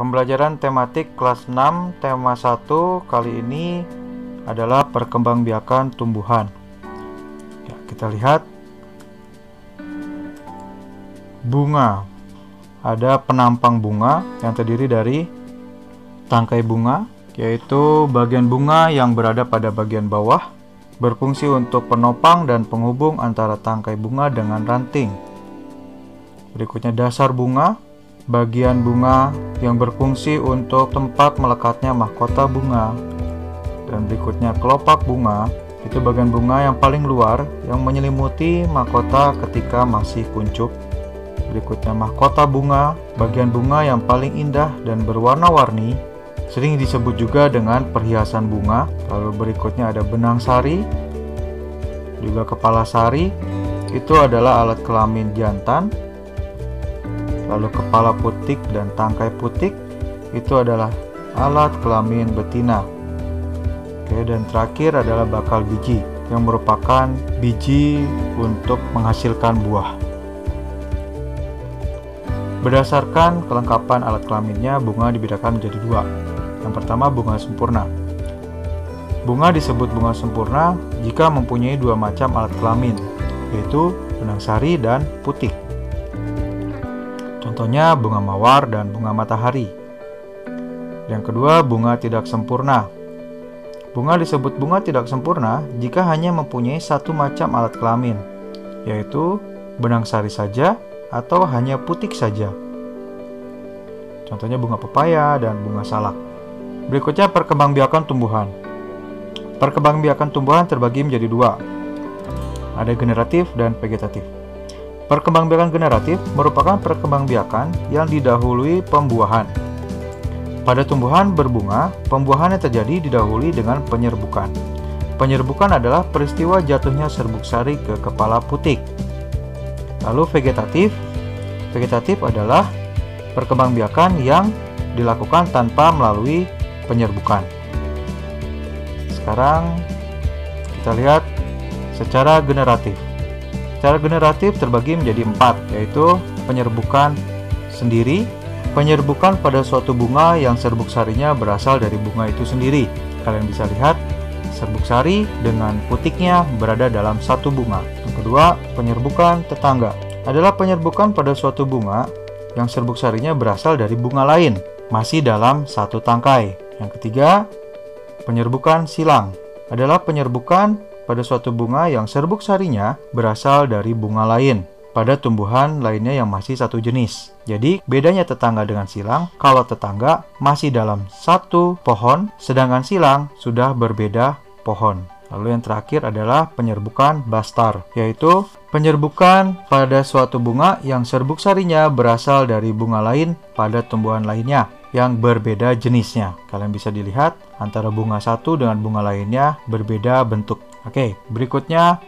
Pembelajaran tematik kelas 6 tema 1 kali ini adalah perkembangbiakan tumbuhan. Ya, kita lihat bunga. Ada penampang bunga yang terdiri dari tangkai bunga, yaitu bagian bunga yang berada pada bagian bawah, berfungsi untuk penopang dan penghubung antara tangkai bunga dengan ranting. Berikutnya dasar bunga, bagian bunga yang berfungsi untuk tempat melekatnya mahkota bunga. Dan berikutnya kelopak bunga, itu bagian bunga yang paling luar yang menyelimuti mahkota ketika masih kuncup. Berikutnya mahkota bunga, bagian bunga yang paling indah dan berwarna-warni, sering disebut juga dengan perhiasan bunga. Lalu berikutnya ada benang sari, juga kepala sari, itu adalah alat kelamin jantan. Lalu kepala putik dan tangkai putik, itu adalah alat kelamin betina. Oke, dan terakhir adalah bakal biji, yang merupakan biji untuk menghasilkan buah. Berdasarkan kelengkapan alat kelaminnya, bunga dibedakan menjadi dua. Yang pertama, bunga sempurna. Bunga disebut bunga sempurna jika mempunyai dua macam alat kelamin, yaitu benang sari dan putik. Contohnya bunga mawar dan bunga matahari. Yang kedua, bunga tidak sempurna. Bunga disebut bunga tidak sempurna jika hanya mempunyai satu macam alat kelamin, yaitu benang sari saja atau hanya putik saja. Contohnya bunga pepaya dan bunga salak. Berikutnya perkembangbiakan tumbuhan. Perkembangbiakan tumbuhan terbagi menjadi dua. Ada generatif dan vegetatif. Perkembangbiakan generatif merupakan perkembangbiakan yang didahului pembuahan. Pada tumbuhan berbunga, pembuahan yang terjadi didahului dengan penyerbukan. Penyerbukan adalah peristiwa jatuhnya serbuk sari ke kepala putik. Lalu vegetatif. Vegetatif adalah perkembangbiakan yang dilakukan tanpa melalui penyerbukan. Sekarang kita lihat secara generatif. Secara generatif terbagi menjadi 4, yaitu penyerbukan sendiri, penyerbukan pada suatu bunga yang serbuk sarinya berasal dari bunga itu sendiri. Kalian bisa lihat serbuk sari dengan putiknya berada dalam satu bunga. Yang kedua, penyerbukan tetangga adalah penyerbukan pada suatu bunga yang serbuk sarinya berasal dari bunga lain, masih dalam satu tangkai. Yang ketiga, penyerbukan silang adalah penyerbukan pada suatu bunga yang serbuk sarinya berasal dari bunga lain pada tumbuhan lainnya yang masih satu jenis. Jadi bedanya tetangga dengan silang, kalau tetangga masih dalam satu pohon, sedangkan silang sudah berbeda pohon. Lalu yang terakhir adalah penyerbukan bastar, yaitu penyerbukan pada suatu bunga yang serbuk sarinya berasal dari bunga lain pada tumbuhan lainnya yang berbeda jenisnya. Kalian bisa dilihat antara bunga satu dengan bunga lainnya berbeda bentuk. Oke, berikutnya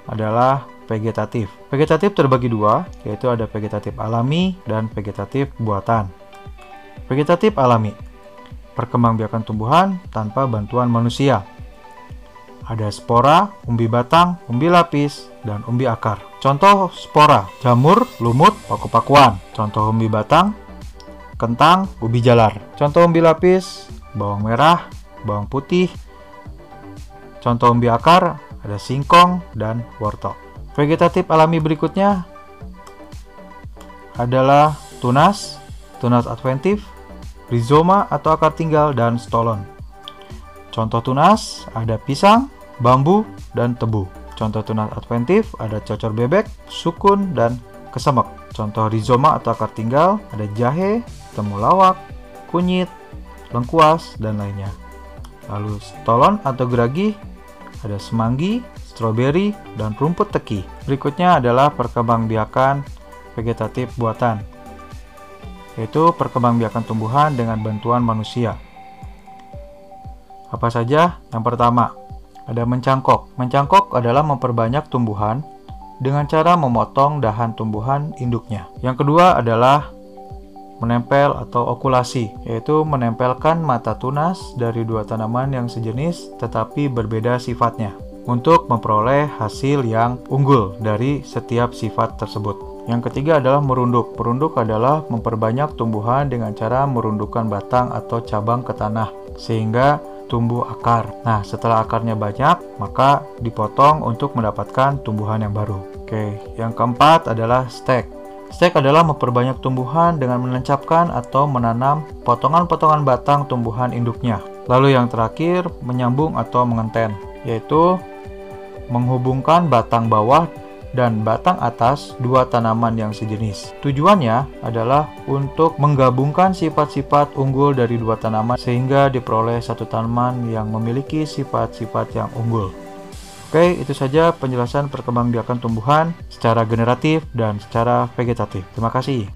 adalah vegetatif. Vegetatif terbagi dua, yaitu ada vegetatif alami dan vegetatif buatan. Vegetatif alami, perkembangbiakan tumbuhan tanpa bantuan manusia. Ada spora, umbi batang, umbi lapis, dan umbi akar. Contoh spora, jamur, lumut, paku-pakuan. Contoh umbi batang, kentang, ubi jalar. Contoh umbi lapis, bawang merah, bawang putih. Contoh umbi akar, ada singkong dan wortel. Vegetatif alami berikutnya adalah tunas, tunas adventif, rizoma atau akar tinggal, dan stolon. Contoh tunas ada pisang, bambu, dan tebu. Contoh tunas adventif ada cocor bebek, sukun, dan kesemek. Contoh rizoma atau akar tinggal ada jahe, temulawak, kunyit, lengkuas, dan lainnya. Lalu stolon atau geragi ada semanggi, stroberi, dan rumput teki. Berikutnya adalah perkembangbiakan vegetatif buatan, yaitu perkembangbiakan tumbuhan dengan bantuan manusia. Apa saja? Yang pertama, ada mencangkok. Mencangkok adalah memperbanyak tumbuhan dengan cara memotong dahan tumbuhan induknya. Yang kedua adalah menempel atau okulasi, yaitu menempelkan mata tunas dari dua tanaman yang sejenis tetapi berbeda sifatnya untuk memperoleh hasil yang unggul dari setiap sifat tersebut. Yang ketiga adalah merunduk. Merunduk adalah memperbanyak tumbuhan dengan cara merundukkan batang atau cabang ke tanah sehingga tumbuh akar. Nah, setelah akarnya banyak, maka dipotong untuk mendapatkan tumbuhan yang baru. Oke, yang keempat adalah stek. Stek adalah memperbanyak tumbuhan dengan menancapkan atau menanam potongan-potongan batang tumbuhan induknya. Lalu yang terakhir, menyambung atau mengenten, yaitu menghubungkan batang bawah dan batang atas dua tanaman yang sejenis. Tujuannya adalah untuk menggabungkan sifat-sifat unggul dari dua tanaman sehingga diperoleh satu tanaman yang memiliki sifat-sifat yang unggul. Oke, itu saja penjelasan perkembangbiakan tumbuhan secara generatif dan secara vegetatif. Terima kasih.